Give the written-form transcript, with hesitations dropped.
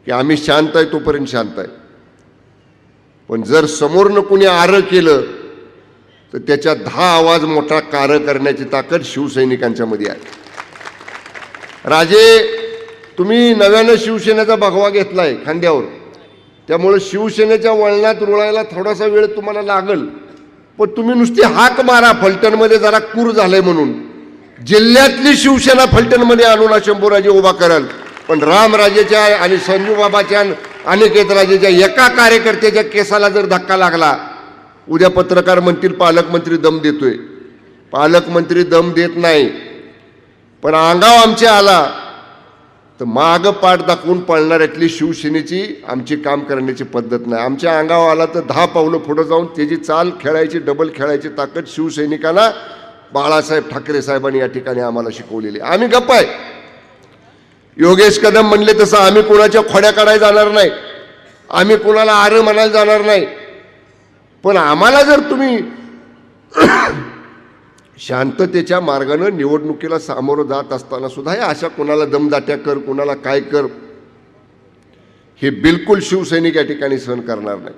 की आम्ही शांत आहे तोपर्यंत शांत आहे, पण जर समोरनं कुणी आरं केलं तर त्याच्या 10 आवाज मोठा कार करण्याची ताकद शिवसैनिकांच्यामध्ये आहे. राजे, तुम्ही नव्यानं शिवसेनेचा भगवा घेतलाय खांद्यावर, त्यामुळे शिवसेनेच्या वळणात रुळायला थोडासा वेळ तुम्हाला लागल, पण तुम्ही नुसती हाक मारा फलटणमध्ये जरा कूर झालंय म्हणून, जिल्ह्यातली शिवसेना फलटणमध्ये आणून शंभूराजे उभा कराल. पण रामराजेच्या आणि संजू बाबाच्या अनिकेत राजेच्या एका कार्यकर्त्याच्या केसाला जर धक्का लागला, उद्या पत्रकार म्हणतील पालकमंत्री दम देतोय. पालकमंत्री दम देत नाही, पण अंगाव आमच्या आला तर मागं पाठ दाखवून पळणाऱ्यातली शिवसेनेची आमची काम करण्याची पद्धत नाही. आमच्या अंगावर आला तर 10 पावलं पुढं जाऊन त्याची चाल खेळायची, डबल खेळायची ताकद शिवसैनिकांना बाळासाहेब ठाकरे साहेबांनी या ठिकाणी आम्हाला शिकवलेली. आम्ही गप्प आहे. योगेश कदम म्हणले तसं आम्ही कोणाच्या खोड्या काढायला जाणार नाही, आम्ही कोणाला आरं म्हणायला जाणार नाही, पण आम्हाला जर तुम्ही शांततेच्या मार्गानं निवडणुकीला सामोरं जात असताना सुद्धा हे अशा कोणाला दमदाट्या कर, कोणाला काय कर, हे बिलकुल शिवसैनिक या ठिकाणी सहन करणार नाही.